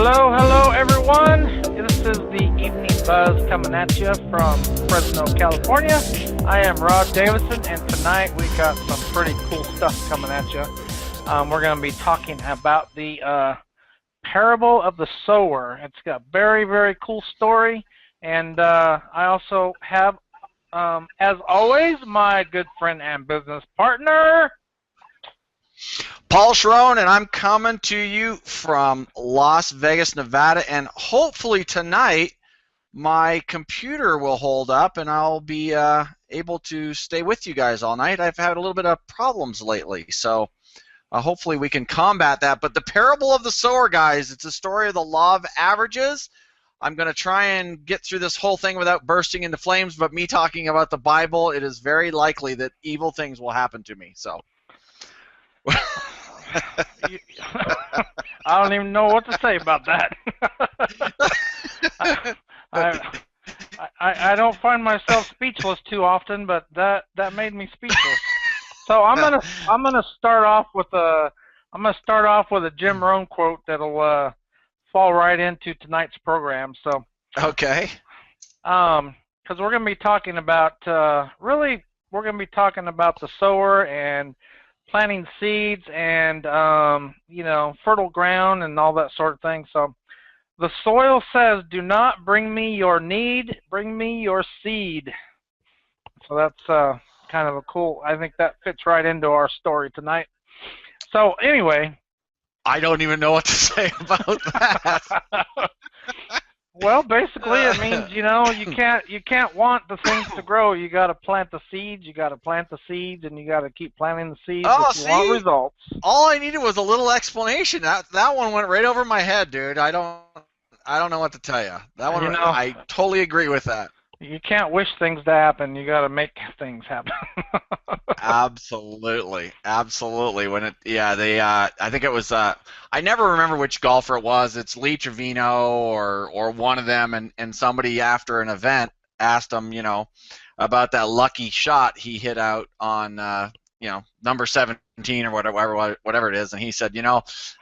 Hello, hello, everyone. This is the Evening Buzz coming at you from Fresno, California. I am Rod Davison, and tonight we got some pretty cool stuff coming at you. We're going to be talking about the parable of the sower. It's got a very, very cool story, and I also have, as always, my good friend and business partner, Paul Charron, and I'm coming to you from Las Vegas, Nevada, and hopefully tonight my computer will hold up and I'll be able to stay with you guys all night. I've had a little bit of problems lately, so hopefully we can combat that. But the parable of the sower, guys, it's a story of the law of averages. I'm going to try and get through this whole thing without bursting into flames, but me talking about the Bible, it is very likely that evil things will happen to me. So. I don't even know what to say about that. I don't find myself speechless too often, but that made me speechless. So I'm gonna start off with a Jim Rohn quote that'll fall right into tonight's program. So okay. Because we're gonna be talking about we're gonna be talking about the sower and planting seeds and fertile ground and all that sort of thing. So the soil says, "Do not bring me your need, bring me your seed." So that's kind of a cool. I think that fits right into our story tonight. So anyway, I don't even know what to say about that. Well, basically, it means you can't want the things to grow. You got to plant the seeds. You got to plant the seeds, and you got to keep planting the seeds if you want results. All I needed was a little explanation. That one went right over my head, dude. I don't know what to tell you. That one, I totally agree with that. You can't wish things to happen. You got to make things happen. Absolutely. When I think it was. I never remember which golfer it was. It's Lee Trevino or one of them, and somebody after an event asked him, about that lucky shot he hit out on, number 17 or whatever it is, and he said,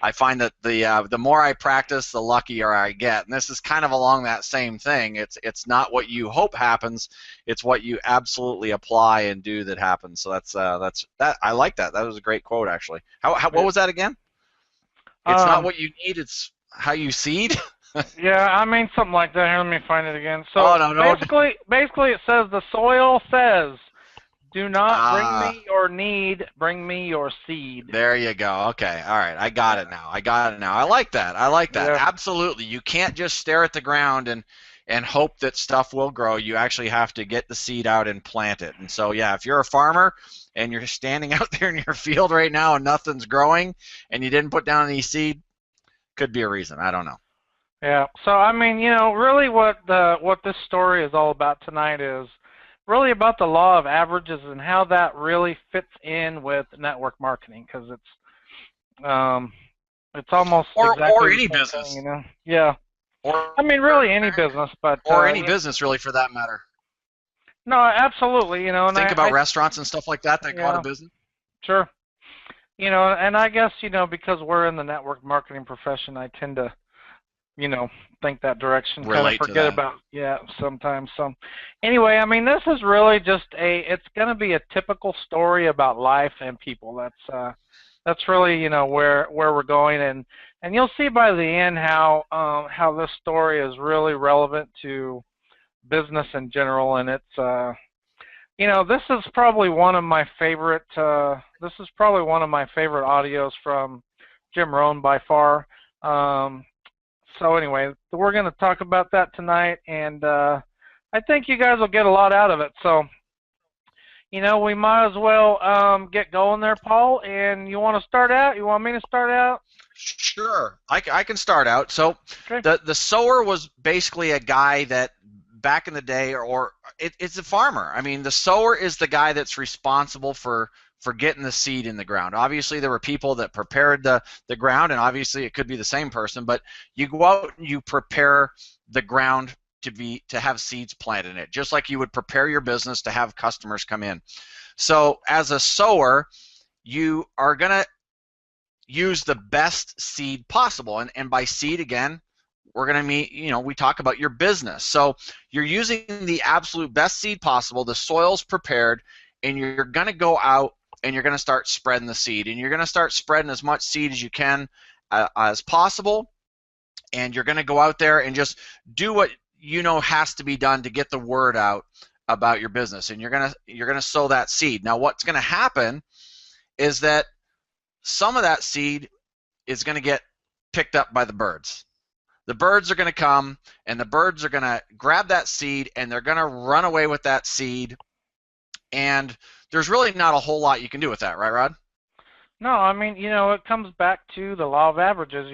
I find that the more I practice, the luckier I get, and this is kind of along that same thing. It's not what you hope happens, it's what you absolutely apply and do that happens. So that's that. I like that. That was a great quote, actually. What was that again? It's not what you need, it's how you seed. Yeah, I mean something like that. Here, let me find it again. So basically, it says the soil says, "Do not bring me your need, bring me your seed." There you go. Okay. All right. I got it now. I like that. Yeah. Absolutely. You can't just stare at the ground and hope that stuff will grow. You actually have to get the seed out and plant it. And so, yeah, if you're a farmer and you're standing out there in your field right now and nothing's growing and you didn't put down any seed, could be a reason. I don't know. Yeah. So, I mean, really what this story is all about tonight is really about the law of averages and how that really fits in with network marketing, because it's almost or any business, thing, Yeah. I mean, really any business, but any business really for that matter. No, absolutely. And think about restaurants and stuff like that go out of business. Sure. And I guess because we're in the network marketing profession, I tend to think that direction, kind of forget about sometimes. So anyway, I mean, this is really just it's going to be a typical story about life and people. That's really where we're going, and you'll see by the end how this story is really relevant to business in general. And it's this is probably one of my favorite audios from Jim Rohn by far. So anyway, we're going to talk about that tonight, and I think you guys will get a lot out of it. So, we might as well get going there, Paul. And you want to start out? You want me to start out? Sure, I can start out. So okay. The sower was basically a guy that back in the day, it's a farmer. I mean, the sower is the guy that's responsible for getting the seed in the ground. Obviously, there were people that prepared the ground, and obviously it could be the same person, but you go out and you prepare the ground to have seeds planted in it, just like you would prepare your business to have customers come in. So as a sower, you are going to use the best seed possible, and by seed, again, we're going to meet, we talk about your business. So you're using the absolute best seed possible. The soil's prepared, and you're going to go out and you're going to start spreading the seed, and you're going to start spreading as much seed as you can as possible. And you're going to go out there and just do what has to be done to get the word out about your business, and you're going to sow that seed. Now, what's going to happen is that some of that seed is going to get picked up by the birds. The birds are going to come, and the birds are going to grab that seed, and they're going to run away with that seed. And there's really not a whole lot you can do with that, right, Rod? No, I mean, it comes back to the law of averages,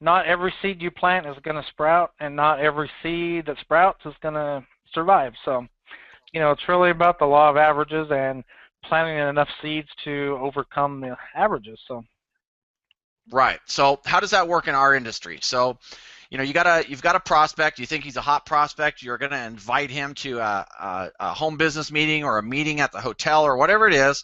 Not every seed you plant is going to sprout, and not every seed that sprouts is going to survive. So, it's really about the law of averages and planting enough seeds to overcome the averages. So. Right. So how does that work in our industry? So, you've got a prospect. You think he's a hot prospect. You're going to invite him to a home business meeting or a meeting at the hotel or whatever it is,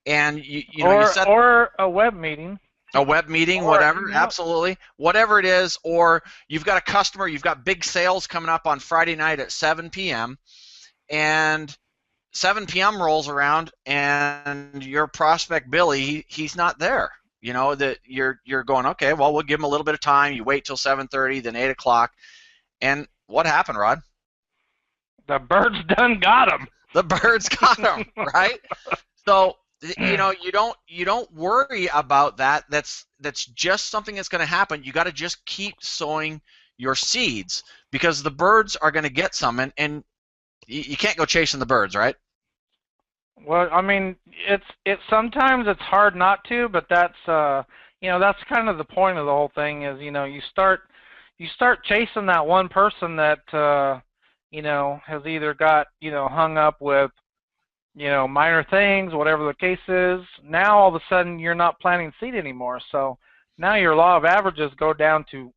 and you set or a web meeting. A web meeting, whatever, absolutely, whatever it is. Or you've got a customer. You've got big sales coming up on Friday night at 7 p.m. and 7 p.m. rolls around, and your prospect Billy, he's not there. That you're going, okay, well, we'll give him a little bit of time. You wait till 7:30, then 8 o'clock, and what happened, Rod? The birds done got him. The birds got him, right? So you don't worry about that. That's just something that's going to happen. You got to just keep sowing your seeds, because the birds are going to get some, and you can't go chasing the birds, right? Well, I mean, it's sometimes it's hard not to, but that's that's kind of the point of the whole thing is, you start chasing that one person that has either got hung up with minor things, whatever the case is. Now all of a sudden you're not planting seed anymore, so now your law of averages go down to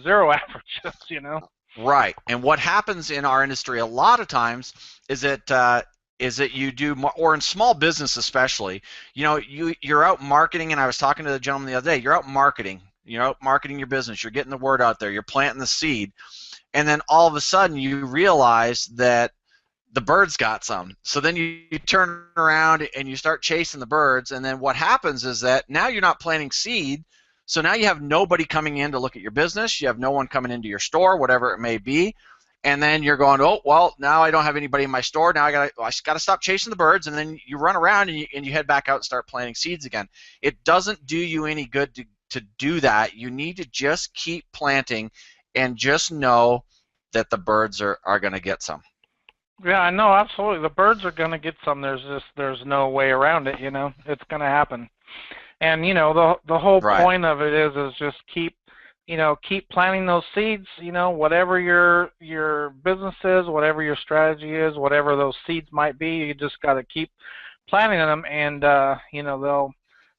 zero averages. Right. And what happens in our industry a lot of times is that you do, or in small business especially, you're out marketing, and I was talking to the gentleman the other day, you're out marketing your business, you're getting the word out there, you're planting the seed, and then all of a sudden you realize that the birds got some. So then you turn around and you start chasing the birds, and then what happens is that now you're not planting seed, so now you have nobody coming in to look at your business, you have no one coming into your store, whatever it may be. And then you're going, oh, well, now I don't have anybody in my store. Now I got to stop chasing the birds. And then you run around and you head back out and start planting seeds again. It doesn't do you any good to do that. You need to just keep planting and just know that the birds are going to get some. Yeah, I know, absolutely. The birds are going to get some. There's no way around it. It's going to happen. And the whole point of it is just keep planting those seeds, whatever your business is, whatever your strategy is, whatever those seeds might be, you just got to keep planting them, and they'll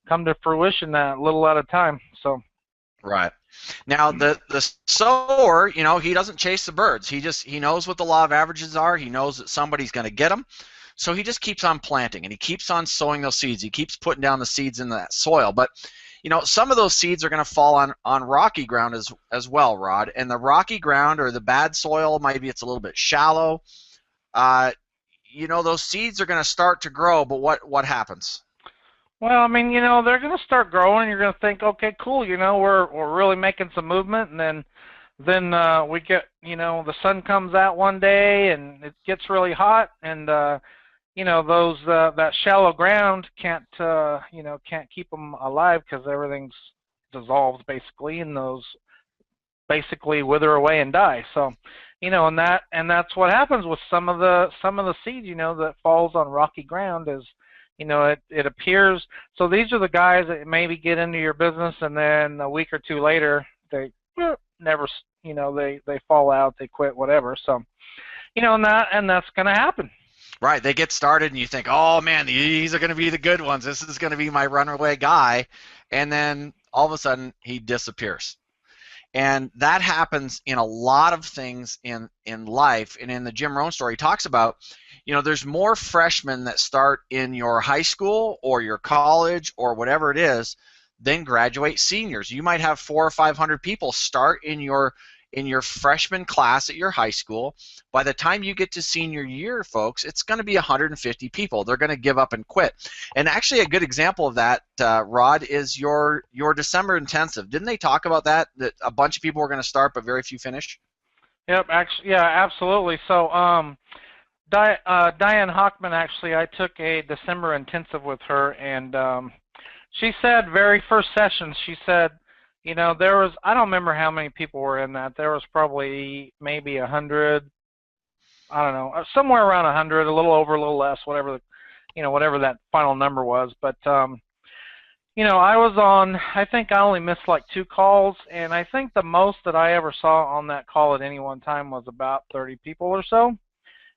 come to fruition a little at a time. So. Right. Now the sower, he doesn't chase the birds. He knows what the law of averages are. He knows that somebody's going to get them. So he just keeps on planting, and he keeps on sowing those seeds. He keeps putting down the seeds in that soil. But some of those seeds are going to fall on rocky ground as well, Rod. And the rocky ground or the bad soil, maybe it's a little bit shallow. Those seeds are going to start to grow, but what happens? Well, I mean, they're going to start growing. You're going to think, okay, cool. We're really making some movement, and then we get, the sun comes out one day and it gets really hot, and those that shallow ground can't keep them alive because everything's dissolved basically, and those basically wither away and die. So, and that's what happens with some of the seed, that falls on rocky ground is, it appears. So these are the guys that maybe get into your business, and then a week or two later they never, they fall out, they quit, whatever. So, and that's going to happen. Right, they get started and you think, oh man, these are going to be the good ones. This is going to be my runaway guy, and then all of a sudden he disappears. And that happens in a lot of things in life. And in the Jim Rohn story, he talks about, there's more freshmen that start in your high school or your college or whatever it is than graduate seniors. You might have 400 or 500 people start in your in your freshman class at your high school. By the time you get to senior year, folks, it's going to be 150 people. They're going to give up and quit. And actually, a good example of that, Rod, is your December intensive. Didn't they talk about that a bunch of people were going to start but very few finish? Yep, actually, yeah, absolutely. So, Diane Hockman, actually, I took a December intensive with her, and she said very first session, she said, you know, there was, I don't remember how many people were in that. There was probably maybe 100, I don't know, somewhere around 100, a little over, a little less, whatever, whatever that final number was. But, I was on, I think I only missed like 2 calls, and I think the most that I ever saw on that call at any one time was about 30 people or so.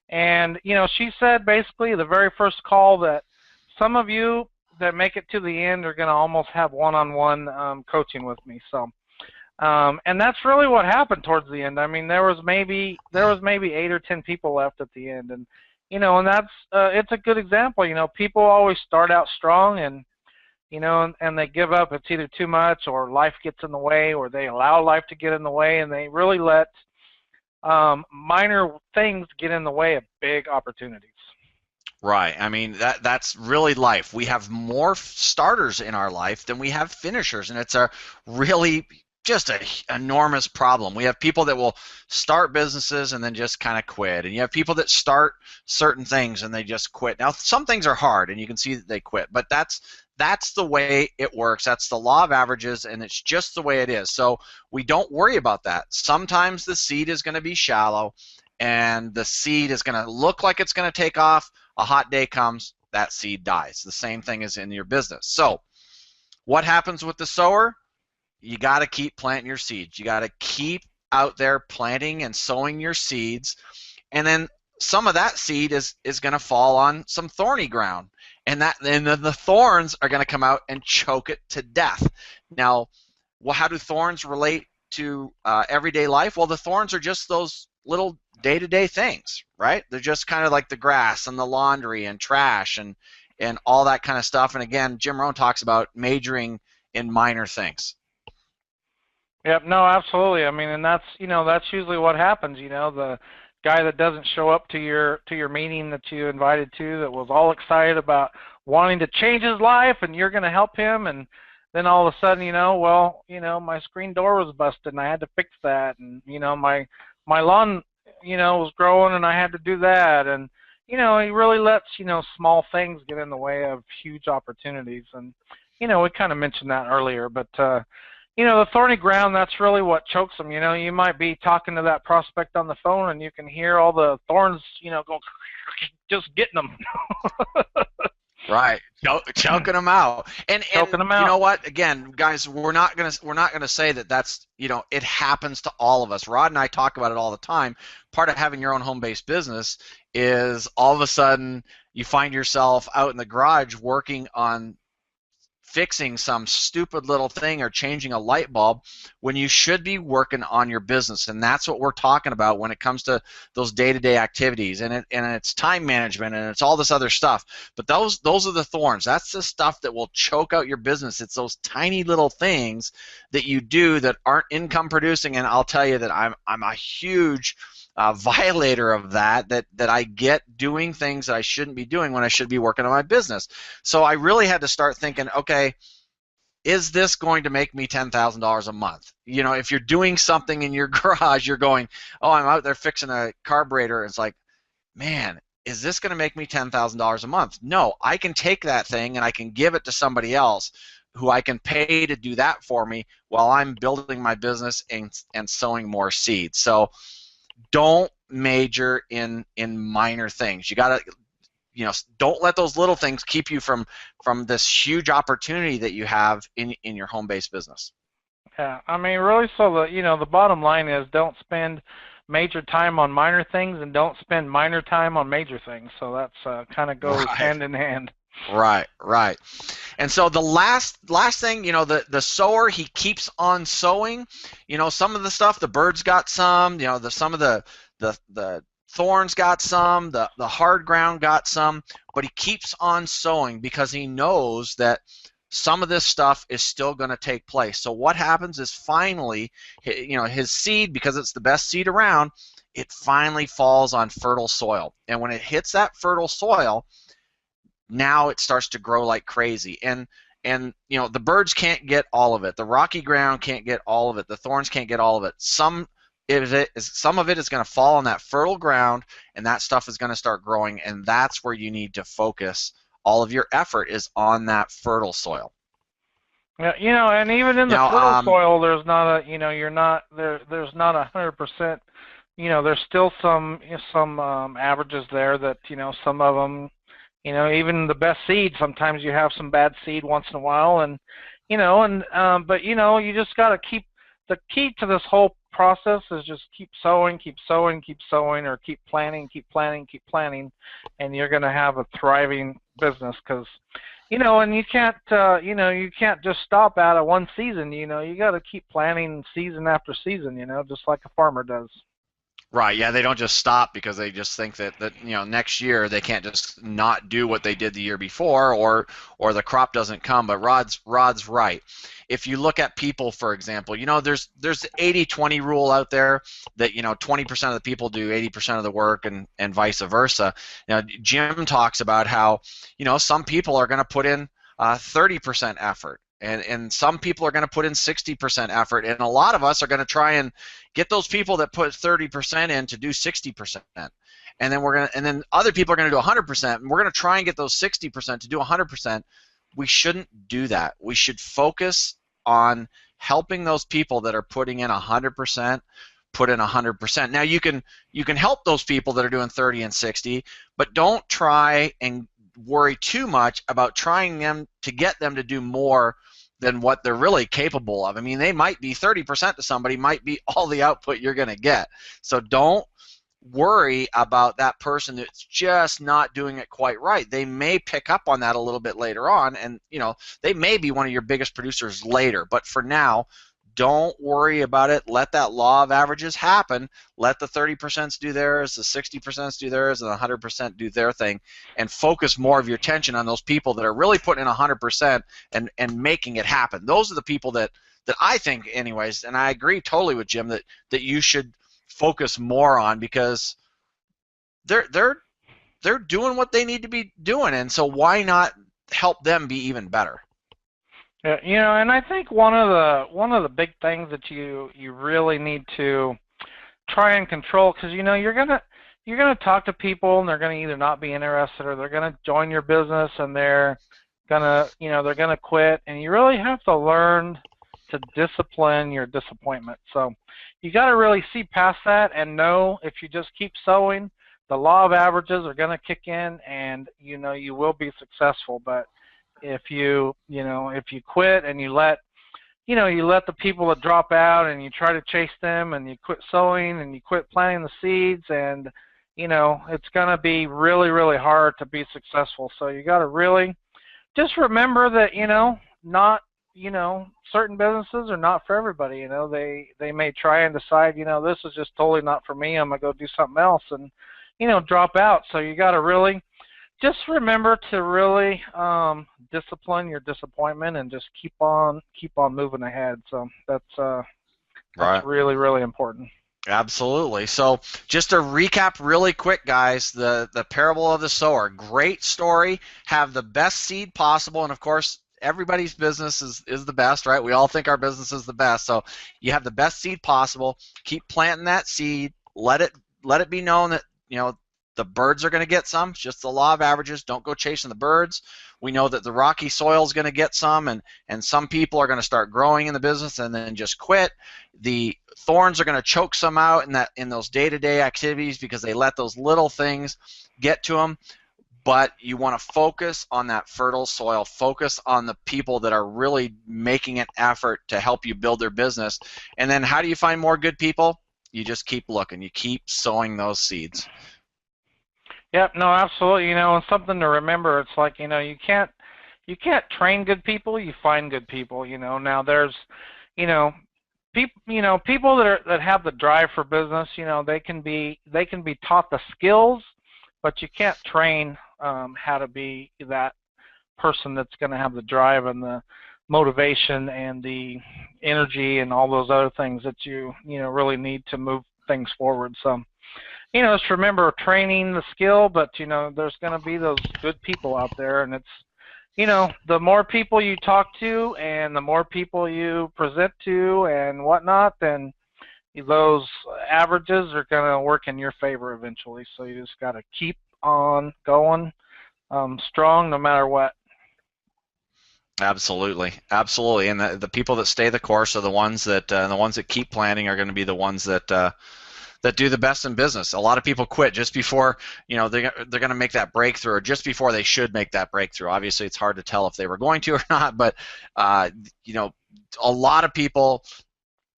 And, she said basically the very first call that some of you that make it to the end are going to almost have one-on-one coaching with me. So, and that's really what happened towards the end. I mean, there was maybe 8 or 10 people left at the end, and and that's it's a good example. People always start out strong, and and they give up. It's either too much, or life gets in the way, or they allow life to get in the way, and they really let minor things get in the way of big opportunities. Right. I mean, that's really life. We have more starters in our life than we have finishers, and it's a really just an enormous problem. We have people that will start businesses and then just kind of quit, and you have people that start certain things and they just quit. Now, some things are hard, and you can see that they quit, but that's the way it works. That's the law of averages, and it's just the way it is. So we don't worry about that. Sometimes the seed is going to be shallow, and the seed is going to look like it's going to take off. A hot day comes, that seed dies. The same thing is in your business. So what happens with the sower? You got to keep planting your seeds. You got to keep out there planting and sowing your seeds, and then some of that seed is going to fall on some thorny ground, and then the thorns are going to come out and choke it to death. Now, well, how do thorns relate to everyday life? Well, the thorns are just those little day-to-day things, right? They're just kind of like the grass and the laundry and trash and all that kind of stuff. And again, Jim Rohn talks about majoring in minor things. Yep, no, absolutely. I mean, and that's that's usually what happens. The guy that doesn't show up to your meeting that you invited to, that was all excited about wanting to change his life, and you're going to help him, and then all of a sudden, my screen door was busted and I had to fix that, and my lawn, was growing and I had to do that, and he really lets small things get in the way of huge opportunities, and we kind of mentioned that earlier, but the thorny ground, that's really what chokes them. You might be talking to that prospect on the phone, and you can hear all the thorns, go, just getting them. Right, choking them out, and choking them out. You know what? Again, guys, we're not gonna say that that's it happens to all of us. Rod and I talk about it all the time. Part of having your own home-based business is all of a sudden you find yourself out in the garage working on fixing some stupid little thing or changing a light bulb when you should be working on your business. And that's what we're talking about when it comes to those day-to-day activities, and it's time management, and it's all this other stuff. But those are the thorns. That's the stuff that will choke out your business. It's those tiny little things that you do that aren't income producing, and I'll tell you that I'm a huge violator of that I get doing things that I shouldn't be doing when I should be working on my business. So I really had to start thinking, okay, is this going to make me $10,000 a month? If you're doing something in your garage, you're going, oh, I'm out there fixing a carburetor. It's like, man, is this going to make me $10,000 a month? No, I can take that thing and I can give it to somebody else who I can pay to do that for me while I'm building my business and sowing more seeds. So don't major in minor things. You got to, don't let those little things keep you from this huge opportunity that you have in your home-based business. Yeah, I mean, really, so the bottom line is don't spend major time on minor things, and don't spend minor time on major things. So that's kind of goes hand in hand. Right. And so the last thing, the sower, he keeps on sowing. Some of the stuff, the birds got some. Some of the thorns got some. The hard ground got some. But he keeps on sowing because he knows that some of this stuff is still going to take place. So what happens is finally, his seed, because it's the best seed around, it finally falls on fertile soil. And when it hits that fertile soil, now it starts to grow like crazy. And the birds can't get all of it. The rocky ground can't get all of it. The thorns can't get all of it. Some of it is going to fall on that fertile ground, and that stuff is going to start growing, and that's where you need to focus. All of your effort is on that fertile soil. Yeah, and even in the fertile soil, there's not a, you're not there. There's not 100%. There's still some averages there that some of them. Even the best seed, sometimes you have some bad seed once in a while, and but you just got to keep, the key to this whole process is just keep sowing, or keep planting, and you're going to have a thriving business, because and you can't you can't just stop out of one season. You got to keep planting season after season, just like a farmer does. Right, yeah, they don't just stop because they just think that next year they can't just not do what they did the year before, or the crop doesn't come. But Rod's right. If you look at people, for example, there's the 80-20 rule out there that 20% of the people do 80% of the work, and vice versa. Jim talks about how some people are going to put in 30% effort. And some people are going to put in 60% effort, and a lot of us are going to try and get those people that put 30% in to do 60%, and then other people are going to do 100%, and we're going to try and get those 60% to do 100%. We shouldn't do that. We should focus on helping those people that are putting in 100%. Put in 100%. Now you can help those people that are doing 30 and 60, but don't try and worry too much about trying to get them to do more than what they're really capable of. I mean, they might be 30% to somebody, might be all the output you're going to get. So don't worry about that person that's just not doing it quite right. They may pick up on that a little bit later on, and they may be one of your biggest producers later. But for now, don't worry about it. Let that law of averages happen. Let the 30% do theirs, the 60% do theirs, and the 100% do their thing, and focus more of your attention on those people that are really putting in 100% and making it happen. Those are the people that I think, anyways, and I agree totally with Jim that you should focus more on, because they're doing what they need to be doing, and so why not help them be even better? Yeah, and I think one of the big things that you really need to try and control, because you're gonna talk to people, and they're gonna either not be interested, or they're gonna join your business, and they're gonna quit, and you really have to learn to discipline your disappointment. So you got to really see past that and know, if you just keep sowing, the law of averages are gonna kick in, and you will be successful. But if you quit, and you let the people that drop out, and you try to chase them, and you quit sowing, and you quit planting the seeds, and it's going to be really, really hard to be successful. So you got to really just remember that not certain businesses are not for everybody. They may try and decide this is just totally not for me, I'm gonna go do something else, and drop out. So you got to really just remember to really discipline your disappointment, and just keep on moving ahead. So that's really, really important. Absolutely. So just to recap really quick, guys, the parable of the sower, great story. Have the best seed possible, and of course everybody's business is the best, right? We all think our business is the best. So you have the best seed possible. Keep planting that seed. Let it be known that the birds are going to get some. It's just the law of averages. Don't go chasing the birds. We know that the rocky soil is going to get some, and some people are going to start growing in the business and then just quit. The thorns are going to choke some out in those day-to-day activities, because they let those little things get to them. But you want to focus on that fertile soil. Focus on the people that are really making an effort to help you build their business. And then how do you find more good people? You just keep looking. You keep sowing those seeds. Yep, no, absolutely. And something to remember, it's like, you can't train good people, you find good people. Now there's, people that have the drive for business, they can be taught the skills, but you can't train how to be that person that's going to have the drive and the motivation and the energy and all those other things that you really need to move things forward. So, just remember training the skill, but there's going to be those good people out there, and it's the more people you talk to and the more people you present to and whatnot, then those averages are going to work in your favor eventually. So you just got to keep on going strong no matter what. Absolutely, absolutely, and the people that stay the course are the ones that keep planning are going to be the ones that do the best in business. A lot of people quit just before they're going to make that breakthrough, or just before they should make that breakthrough. Obviously, it's hard to tell if they were going to or not, but a lot of people.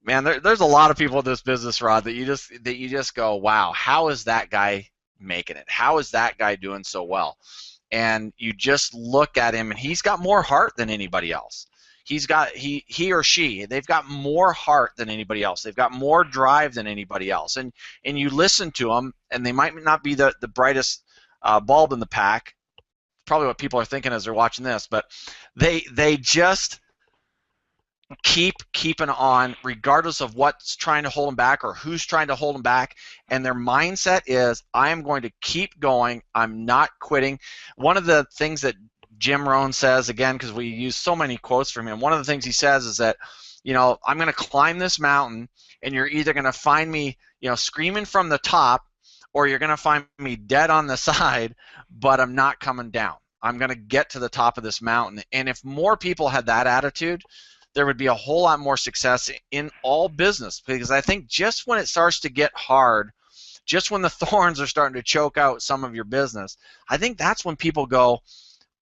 Man, there's a lot of people in this business, Rod, that you just go, wow, how is that guy making it? How is that guy doing so well? And you just look at him, and he's got more heart than anybody else. He or she, they've got more heart than anybody else. They've got more drive than anybody else. And you listen to them, and they might not be the brightest bulb in the pack. Probably what people are thinking as they're watching this, but they just keeping on regardless of what's trying to hold them back or who's trying to hold them back, and their mindset is, I am going to keep going, I'm not quitting. One of the things that Jim Rohn says, again, because we use so many quotes from him, one of the things he says is that I'm going to climb this mountain, and you're either going to find me screaming from the top, or you're going to find me dead on the side, but I'm not coming down. I'm going to get to the top of this mountain. And if more people had that attitude, there would be a whole lot more success in all business, because I think just when it starts to get hard, just when the thorns are starting to choke out some of your business, I think that's when people go,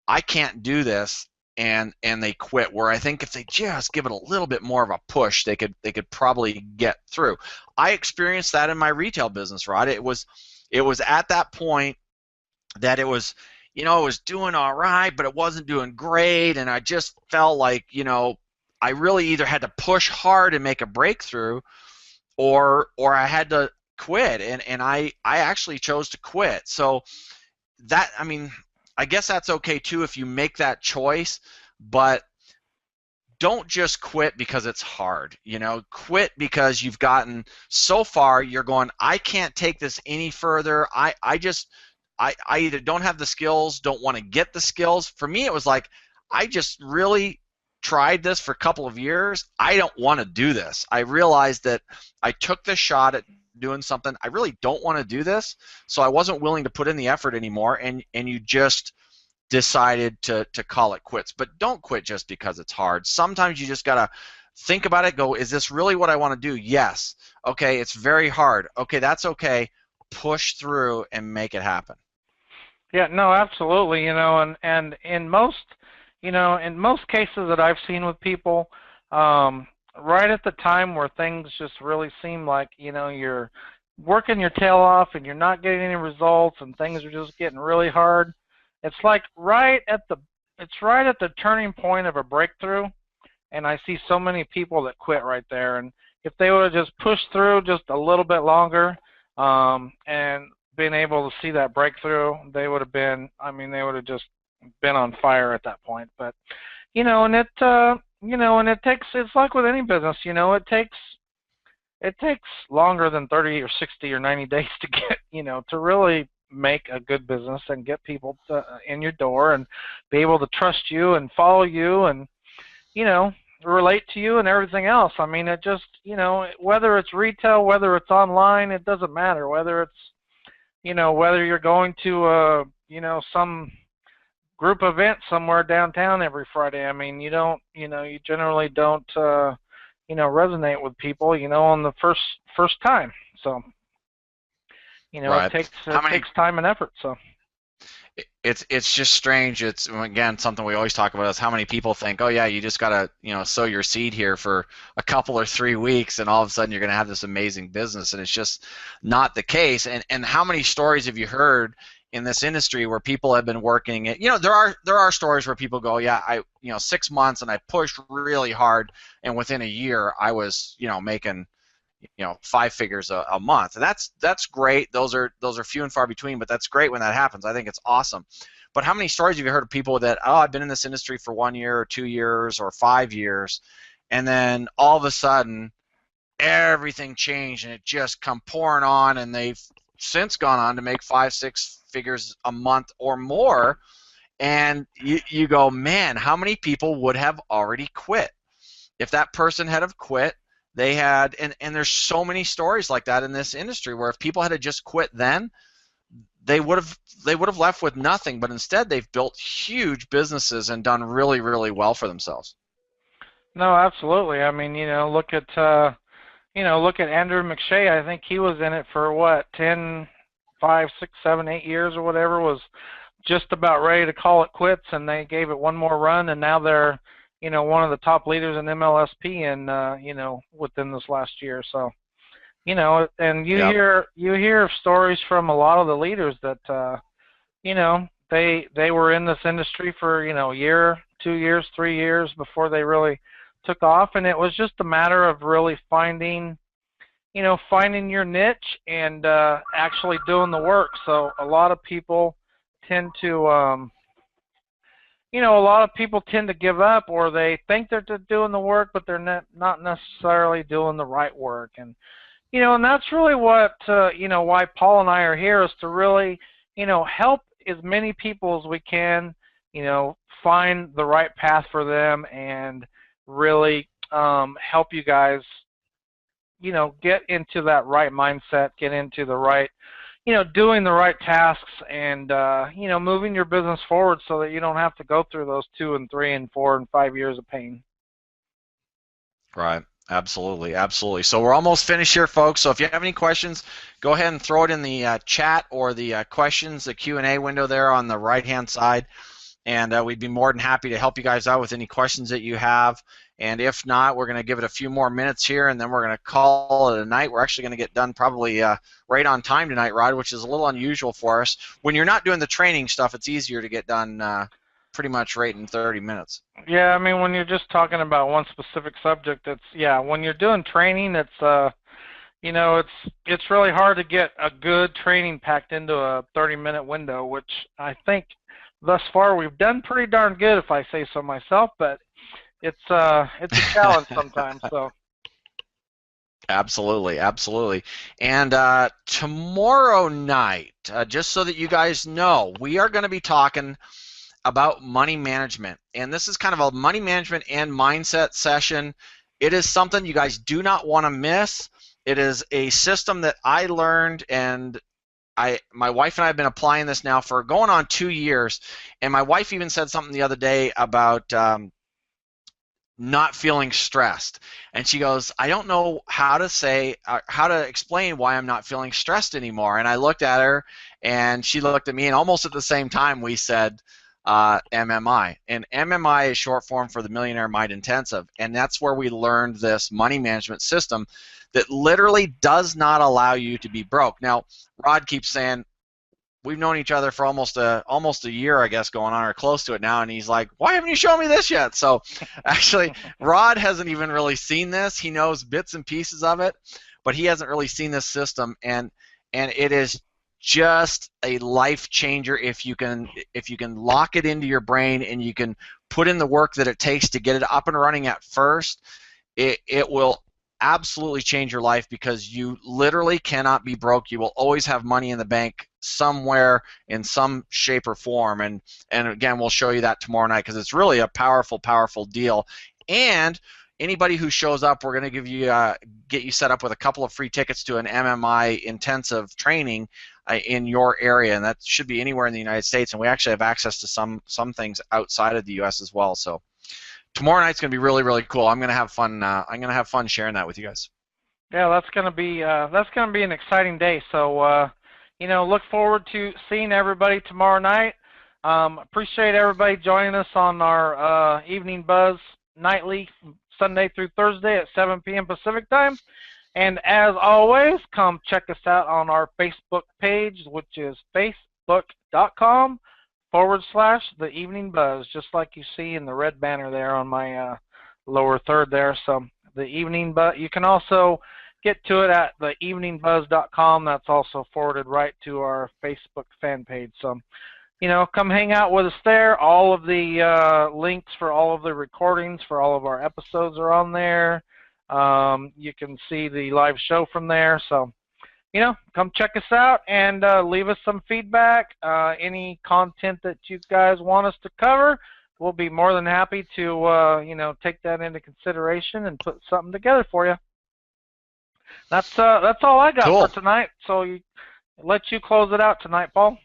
I can't do this, and they quit. Where I think if they just give it a little bit more of a push, they could probably get through. I experienced that in my retail business, Rod. It was at that point that it was it was doing all right, but it wasn't doing great, and I just felt like I really either had to push hard and make a breakthrough, or I had to quit, and I actually chose to quit. So that, I guess that's okay too if you make that choice, but don't just quit because it's hard. Quit because you've gotten so far, you're going, I can't take this any further. I either don't have the skills, don't want to get the skills. For me, it was like, I just really tried this for a couple of years. I don't want to do this. I realized that I took this shot at doing something. I really don't want to do this, so I wasn't willing to put in the effort anymore, and you just decided to call it quits. But don't quit just because it's hard. Sometimes you just got to think about it, go, is this really what I want to do? Yes. Okay, it's very hard. Okay, that's okay. Push through and make it happen. Yeah, no, absolutely. And in most in most cases that I've seen with people, right at the time where things just really seem like, you're working your tail off and you're not getting any results and things are just getting really hard, it's like right at the turning point of a breakthrough, and I see so many people that quit right there. And if they would have just pushed through just a little bit longer, and been able to see that breakthrough, they would have just been on fire at that point. But and it takes, it's like with any business, it takes longer than 30 or 60 or 90 days to get to really make a good business and get people in your door and be able to trust you and follow you and relate to you and everything else. It just whether it's retail, whether it's online, it doesn't matter. Whether it's whether you're going to some group event somewhere downtown every Friday. You generally don't resonate with people on the first time. So right. it takes time and effort. So it's just strange. It's, again, something we always talk about is how many people think, oh yeah, you just gotta sow your seed here for a couple or 3 weeks, and all of a sudden you're gonna have this amazing business, and it's just not the case. And how many stories have you heard in this industry where people have been working it? There are stories where people go, yeah, I 6 months and I pushed really hard, and within a year I was making 5 figures a month. And that's great. Those are few and far between, but that's great when that happens. I think it's awesome. but how many stories have you heard of people that, oh, I've been in this industry for 1 year or 2 years or 5 years, and then all of a sudden everything changed and it just come pouring on, and they've since gone on to make 5-6 figures a month or more, and you go, man, how many people would have already quit? If that person had have quit, they had, and there's so many stories like that in this industry where if people had just quit then, they would have left with nothing, but instead they've built huge businesses and done really, really well for themselves. No, absolutely. I mean, look at look at Andrew McShay. I think he was in it for what, 10, 5, 6, 7, 8 years or whatever, was just about ready to call it quits, and they gave it one more run, and now they're, one of the top leaders in MLSP and within this last year. So, and you hear stories from a lot of the leaders that they were in this industry for, a year, 2 years, 3 years before they really took off, and it was just a matter of really finding your niche and actually doing the work. So a lot of people tend to give up, or they think they're doing the work, but they're not necessarily doing the right work. And and that's really what why Paul and I are here, is to really help as many people as we can find the right path for them, and really help you guys get into that right mindset, get into the right doing the right tasks, and moving your business forward so that you don't have to go through those 2 and 3 and 4 and 5 years of pain. Right. Absolutely, absolutely. So we're almost finished here, folks. So if you have any questions, go ahead and throw it in the chat or the questions, the Q&A window there on the right-hand side, and we'd be more than happy to help you guys out with any questions that you have. And if not, we're going to give it a few more minutes here, and then we're going to call it a night. We're actually going to get done probably right on time tonight, Rod, which is a little unusual for us. When you're not doing the training stuff, it's easier to get done pretty much right in 30 minutes. Yeah, I mean, when you're just talking about one specific subject, when you're doing training, it's it's really hard to get a good training packed into a 30-minute window, which I think thus far we've done pretty darn good, if I say so myself, but it's a challenge sometimes. So absolutely, absolutely. And tomorrow night, just so that you guys know, we are going to be talking about money management, and this is kind of a money management and mindset session. It is something you guys do not want to miss. It is a system that I learned, and my wife and I have been applying this now for going on 2 years, and my wife even said something the other day about not feeling stressed, and she goes, I don't know how to explain why I'm not feeling stressed anymore. And I looked at her, and she looked at me, and almost at the same time we said MMI. And MMI is short form for the Millionaire Mind Intensive, and that's where we learned this money management system that literally does not allow you to be broke. Now, Rod keeps saying, we've known each other for almost a year, I guess, going on, or close to it now, and he's like, why haven't you shown me this yet? So actually, Rod hasn't even really seen this. He knows bits and pieces of it, but he hasn't really seen this system, and it is just a life changer if you can lock it into your brain and you can put in the work that it takes to get it up and running at first. It will absolutely change your life, because you literally cannot be broke. You will always have money in the bank somewhere in some shape or form, and again, we'll show you that tomorrow night, because it's really a powerful deal. And anybody who shows up, we're going to give you get you set up with a couple of free tickets to an MMI intensive training in your area, and that should be anywhere in the United States, and we actually have access to some things outside of the US as well. So tomorrow night's going to be really, really cool. I'm going to have fun. I'm going to have fun sharing that with you guys. Yeah, that's going to be an exciting day. So look forward to seeing everybody tomorrow night. Appreciate everybody joining us on our Evening Buzz nightly, Sunday through Thursday at 7 p.m. Pacific time. And as always, come check us out on our Facebook page, which is facebook.com/The Evening Buzz, just like you see in the red banner there on my lower third there. So the Evening Buzz, you can also get to it at theeveningbuzz.com. That's also forwarded right to our Facebook fan page. So come hang out with us there. All of the links for all of the recordings for all of our episodes are on there. You can see the live show from there. So, come check us out and leave us some feedback. Any content that you guys want us to cover, we'll be more than happy to, take that into consideration and put something together for you. That's all I got for tonight. So let you close it out tonight, Paul.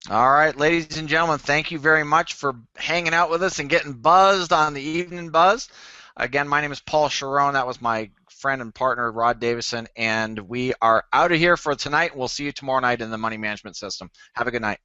All right, ladies and gentlemen, thank you very much for hanging out with us and getting buzzed on the Evening Buzz. Again, my name is Paul Charron. That was my friend and partner, Rod Davison, and we are out of here for tonight. We'll see you tomorrow night in the Money Management System. Have a good night.